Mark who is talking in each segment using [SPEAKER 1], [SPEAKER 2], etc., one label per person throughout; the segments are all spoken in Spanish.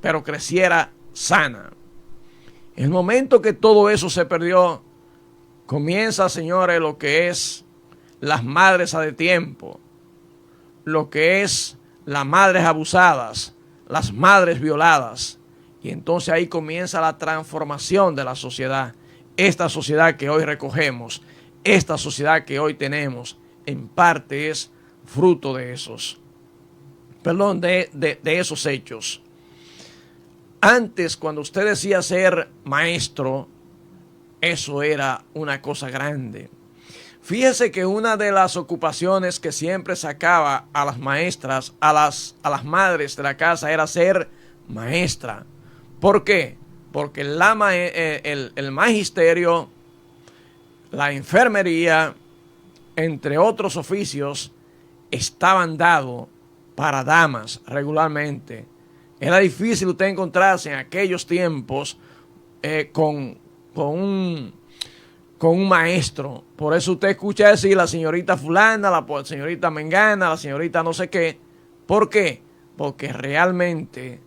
[SPEAKER 1] pero creciera sana. En el momento que todo eso se perdió, comienza, señores, lo que es las madres a destiempo, lo que es las madres abusadas, las madres violadas. Y entonces ahí comienza la transformación de la sociedad. Esta sociedad que hoy recogemos, esta sociedad que hoy tenemos, en parte es fruto de esos, de esos hechos. Antes, cuando usted decía ser maestro, eso era una cosa grande. Fíjese que una de las ocupaciones que siempre sacaba a las maestras, a las madres de la casa, era ser maestra. ¿Por qué? Porque el magisterio, la enfermería, entre otros oficios, estaban dados para damas regularmente. Era difícil usted encontrarse en aquellos tiempos con un maestro. Por eso usted escucha decir la señorita fulana, la señorita mengana, la señorita no sé qué. ¿Por qué? Porque realmente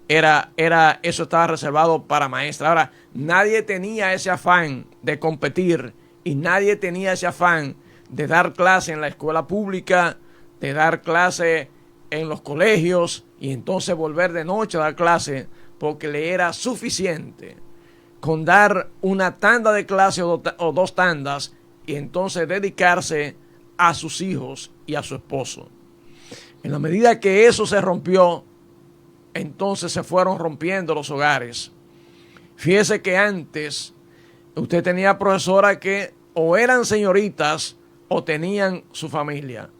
[SPEAKER 1] eso estaba reservado para maestra. Ahora, nadie tenía ese afán de competir y nadie tenía ese afán de dar clase en la escuela pública, de dar clase en los colegios y entonces volver de noche a dar clase, porque le era suficiente con dar una tanda de clase o dos tandas y entonces dedicarse a sus hijos y a su esposo. En la medida que eso se rompió, entonces se fueron rompiendo los hogares. Fíjese que antes usted tenía profesoras que o eran señoritas o tenían su familia,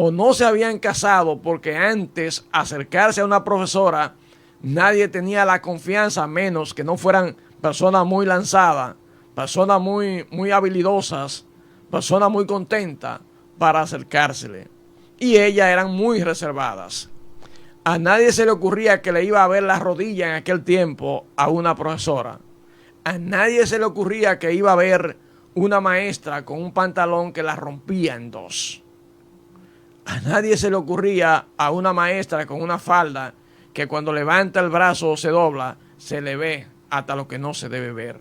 [SPEAKER 1] o no se habían casado, porque antes acercarse a una profesora nadie tenía la confianza, a menos que no fueran personas muy lanzadas, personas muy habilidosas, personas muy contentas para acercársele. Y ellas eran muy reservadas. A nadie se le ocurría que le iba a ver la rodilla en aquel tiempo a una profesora. A nadie se le ocurría que iba a ver una maestra con un pantalón que la rompía en dos. A nadie se le ocurría a una maestra con una falda que cuando levanta el brazo o se dobla, se le ve hasta lo que no se debe ver.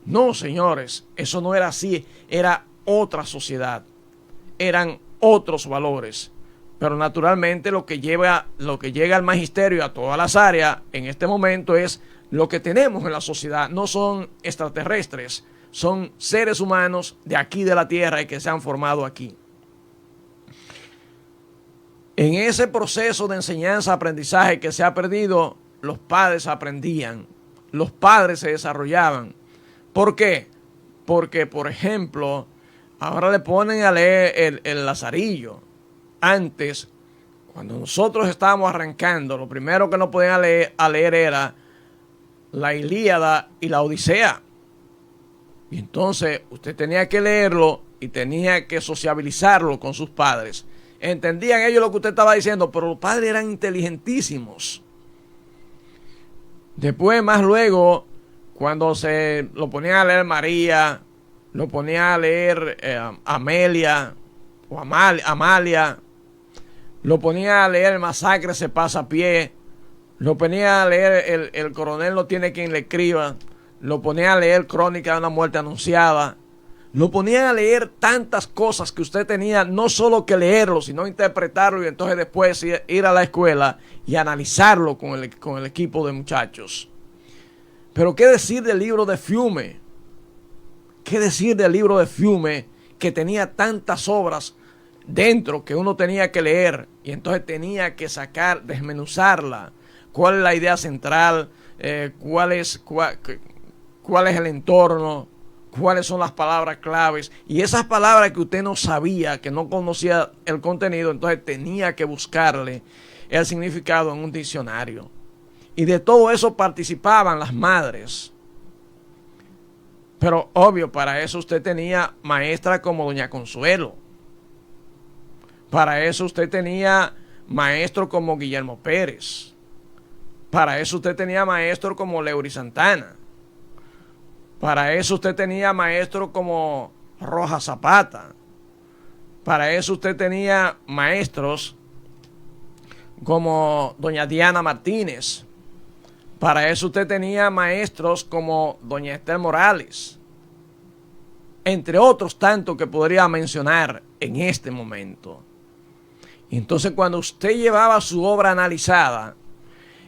[SPEAKER 1] No, señores, eso no era así. Era otra sociedad. Eran otros valores. Pero naturalmente lo que llega al magisterio y a todas las áreas en este momento es lo que tenemos en la sociedad. No son extraterrestres, son seres humanos de aquí de la tierra y que se han formado aquí. En ese proceso de enseñanza-aprendizaje que se ha perdido, los padres aprendían, los padres se desarrollaban. ¿Por qué? Porque, por ejemplo, ahora le ponen a leer el Lazarillo. Antes, cuando nosotros estábamos arrancando, lo primero que nos podían leer era la Ilíada y la Odisea. Y entonces usted tenía que leerlo y tenía que sociabilizarlo con sus padres. Entendían ellos lo que usted estaba diciendo, pero los padres eran inteligentísimos. Después, más luego, cuando se lo ponían a leer María, lo ponían a leer Amelia o Amalia, lo ponían a leer El masacre se pasa a pie, lo ponían a leer el coronel no tiene quien le escriba, lo ponían a leer Crónica de una muerte anunciada, lo ponían a leer tantas cosas que usted tenía no solo que leerlo, sino interpretarlo y entonces después ir a la escuela y analizarlo con el equipo de muchachos. Pero ¿qué decir del libro de Fiume? ¿Qué decir del libro de Fiume, que tenía tantas obras dentro que uno tenía que leer y entonces tenía que desmenuzarla? ¿Cuál es la idea central? ¿Cuál es el entorno? ¿Cuáles son las palabras claves? Y esas palabras que usted no sabía, que no conocía el contenido, entonces tenía que buscarle el significado en un diccionario. Y de todo eso participaban las madres. Pero obvio, para eso usted tenía maestras como doña Consuelo. Para eso usted tenía maestros como Guillermo Pérez. Para eso usted tenía maestros como Leury Santana. Para eso usted tenía maestros como Rojas Zapata. Para eso usted tenía maestros como doña Diana Martínez. Para eso usted tenía maestros como doña Esther Morales, entre otros tantos que podría mencionar en este momento. Y entonces cuando usted llevaba su obra analizada,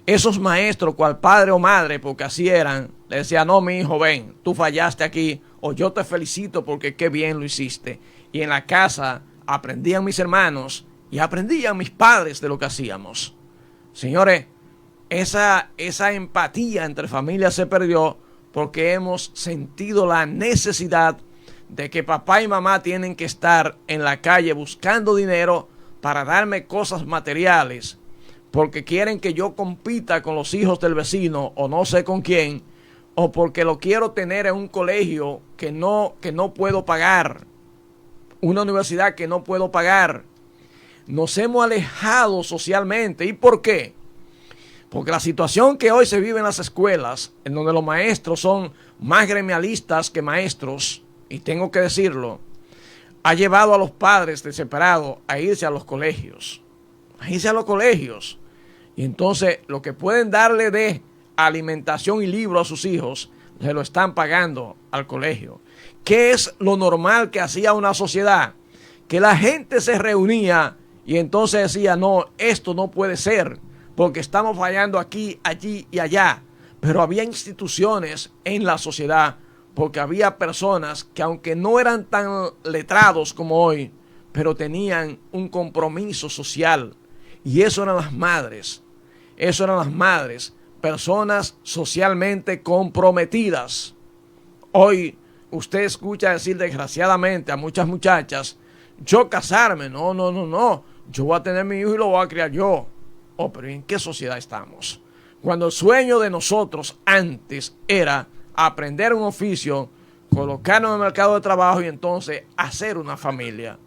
[SPEAKER 1] esos maestros, cual padre o madre, porque así eran, le decían: no, mi hijo, ven, tú fallaste aquí, o yo te felicito porque qué bien lo hiciste. Y en la casa aprendían mis hermanos y aprendían mis padres de lo que hacíamos. Señores, esa empatía entre familias se perdió porque hemos sentido la necesidad de que papá y mamá tienen que estar en la calle buscando dinero para darme cosas materiales, porque quieren que yo compita con los hijos del vecino o no sé con quién, o porque lo quiero tener en un colegio que no puedo pagar, una universidad que no puedo pagar. Nos hemos alejado socialmente. ¿Y por qué? Porque la situación que hoy se vive en las escuelas, en donde los maestros son más gremialistas que maestros, y tengo que decirlo, ha llevado a los padres desesperados a irse a los colegios. Y entonces lo que pueden darle de alimentación y libro a sus hijos, se lo están pagando al colegio. ¿Qué es lo normal que hacía una sociedad? Que la gente se reunía y entonces decía: no, esto no puede ser, porque estamos fallando aquí, allí y allá. Pero había instituciones en la sociedad, porque había personas que, aunque no eran tan letrados como hoy, pero tenían un compromiso social. Y eso eran las madres. Personas socialmente comprometidas. Hoy usted escucha decir desgraciadamente a muchas muchachas: yo casarme, no, yo voy a tener mi hijo y lo voy a criar yo. Oh, pero ¿en qué sociedad estamos? Cuando el sueño de nosotros antes era aprender un oficio, colocarnos en el mercado de trabajo y entonces hacer una familia.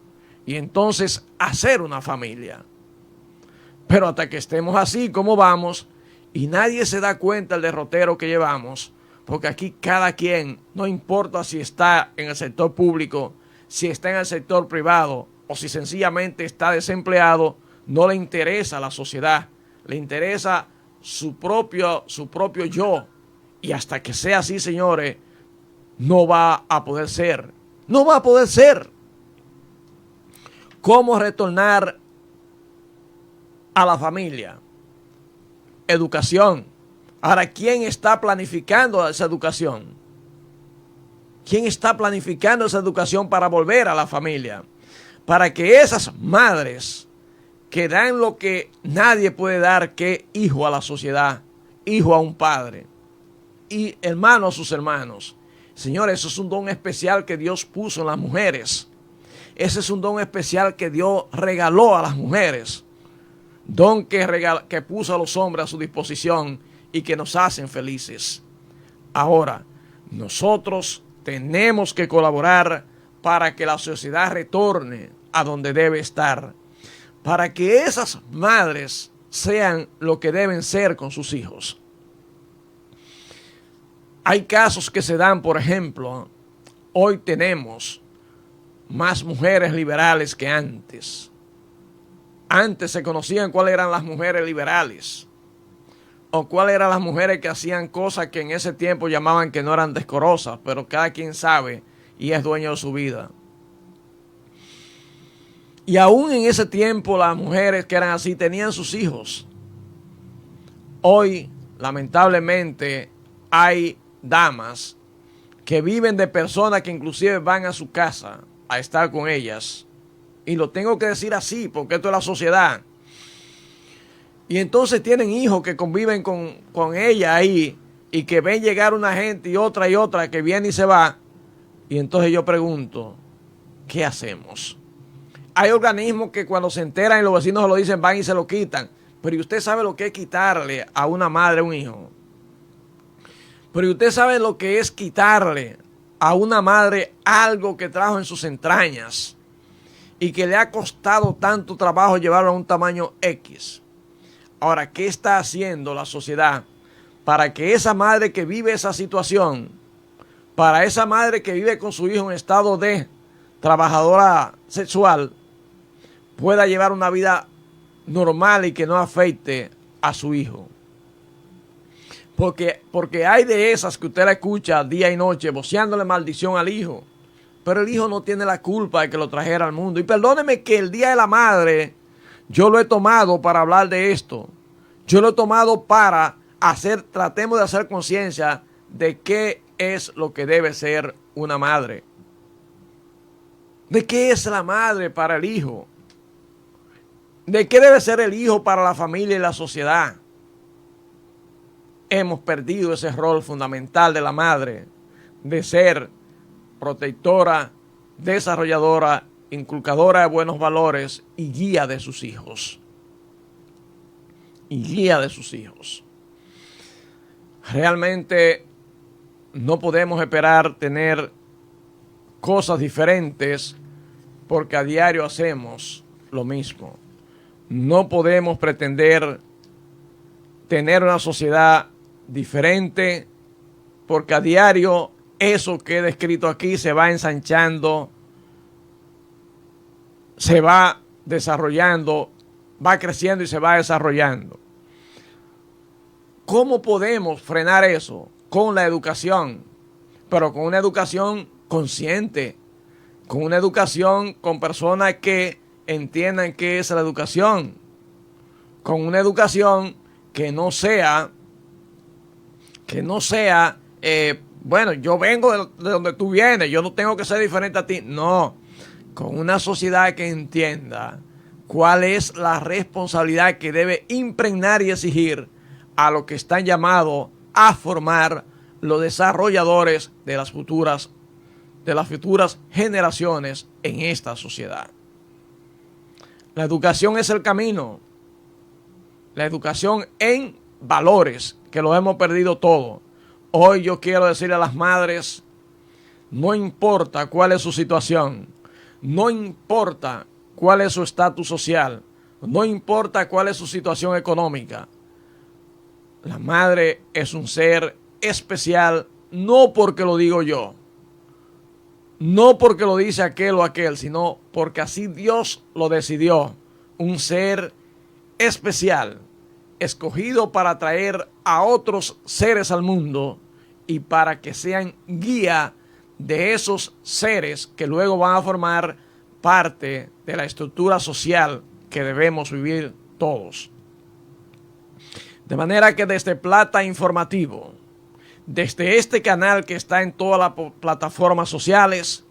[SPEAKER 1] Pero hasta que estemos así como vamos y nadie se da cuenta del derrotero que llevamos, porque aquí cada quien, no importa si está en el sector público, si está en el sector privado o si sencillamente está desempleado, no le interesa a la sociedad, le interesa su propio yo. Y hasta que sea así, señores, no va a poder ser. ¿Cómo retornar a la familia? Educación. Ahora, ¿quién está planificando esa educación? ¿Quién está planificando esa educación para volver a la familia? Para que esas madres que dan lo que nadie puede dar, que hijo a la sociedad, hijo a un padre, y hermano a sus hermanos. Señores, eso es un don especial que Dios puso en las mujeres. Ese es un don especial que Dios regaló a las mujeres. Don que puso a los hombres a su disposición y que nos hacen felices. Ahora, nosotros tenemos que colaborar para que la sociedad retorne a donde debe estar. Para que esas madres sean lo que deben ser con sus hijos. Hay casos que se dan, por ejemplo, hoy tenemos más mujeres liberales que antes. Antes se conocían cuáles eran las mujeres liberales o cuáles eran las mujeres que hacían cosas que en ese tiempo llamaban que no eran decorosas, pero cada quien sabe y es dueño de su vida. Y aún en ese tiempo las mujeres que eran así tenían sus hijos. Hoy, lamentablemente, hay damas que viven de personas que inclusive van a su casa a estar con ellas. Y lo tengo que decir así porque esto es la sociedad. Y entonces tienen hijos que conviven con ella ahí y que ven llegar una gente y otra que viene y se va. Y entonces yo pregunto, ¿qué hacemos? Hay organismos que cuando se enteran y los vecinos se lo dicen, van y se lo quitan. Pero ¿y usted sabe lo que es quitarle a una madre un hijo? Pero ¿y usted sabe lo que es quitarle a una madre algo que trajo en sus entrañas y que le ha costado tanto trabajo llevarlo a un tamaño X? Ahora, ¿qué está haciendo la sociedad para que esa madre que vive esa situación, para esa madre que vive con su hijo en estado de trabajadora sexual, pueda llevar una vida normal y que no afecte a su hijo. Porque hay de esas que usted la escucha día y noche voceándole maldición al hijo. Pero el hijo no tiene la culpa de que lo trajera al mundo. Y perdóneme que el Día de la Madre yo lo he tomado para hablar de esto. Yo lo he tomado para tratemos de hacer conciencia de qué es lo que debe ser una madre. ¿De qué es la madre para el hijo? ¿De qué debe ser el hijo para la familia y la sociedad? Hemos perdido ese rol fundamental de la madre, de ser protectora, desarrolladora, inculcadora de buenos valores y guía de sus hijos. Y guía de sus hijos. Realmente no podemos esperar tener cosas diferentes porque a diario hacemos lo mismo. No podemos pretender tener una sociedad diferente porque a diario eso que he descrito aquí se va ensanchando, se va desarrollando, va creciendo y se va desarrollando. ¿Cómo podemos frenar eso? Con la educación, pero con una educación consciente, con una educación con personas que entiendan qué es la educación, con una educación que no sea, bueno, yo vengo de donde tú vienes, yo no tengo que ser diferente a ti. No, con una sociedad que entienda cuál es la responsabilidad que debe impregnar y exigir a lo que están llamados a formar los desarrolladores de las futuras generaciones en esta sociedad. La educación es el camino. La educación en valores, que lo hemos perdido todo. Hoy yo quiero decirle a las madres, no importa cuál es su situación, no importa cuál es su estatus social, no importa cuál es su situación económica. La madre es un ser especial, no porque lo digo yo, no porque lo dice aquel o aquel, sino porque así Dios lo decidió. Un ser especial, escogido para traer a otros seres al mundo y para que sean guía de esos seres que luego van a formar parte de la estructura social que debemos vivir todos. De manera que desde Plata Informativo, desde este canal que está en todas las plataformas sociales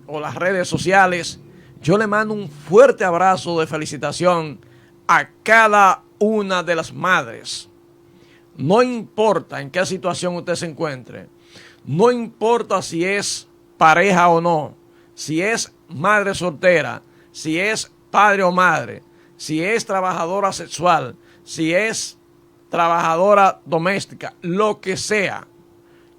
[SPEAKER 1] o las redes sociales, yo le mando un fuerte abrazo de felicitación a cada una de las madres. No importa en qué situación usted se encuentre, no importa si es pareja o no, si es madre soltera, si es padre o madre, si es trabajadora sexual, si es trabajadora doméstica, lo que sea,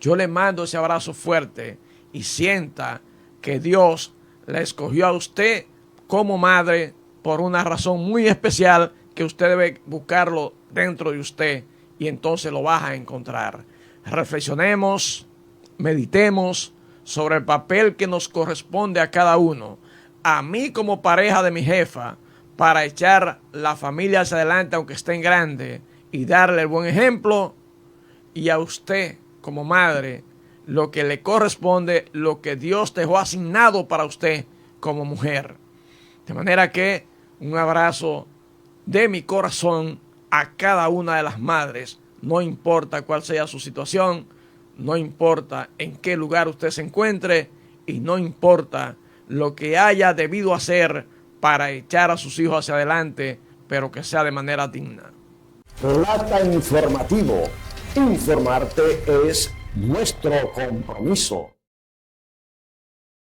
[SPEAKER 1] yo le mando ese abrazo fuerte y sienta que Dios la escogió a usted como madre por una razón muy especial que usted debe buscarlo dentro de usted y entonces lo vas a encontrar. Reflexionemos, meditemos sobre el papel que nos corresponde a cada uno. A mí como pareja de mi jefa, para echar la familia hacia adelante aunque estén grande y darle el buen ejemplo, y a usted como madre lo que le corresponde, lo que Dios dejó asignado para usted como mujer. De manera que un abrazo de mi corazón a cada una de las madres, no importa cuál sea su situación, no importa en qué lugar usted se encuentre y no importa lo que haya debido hacer para echar a sus hijos hacia adelante, pero que sea de manera digna.
[SPEAKER 2] Plata Informativo. Informarte es nuestro compromiso.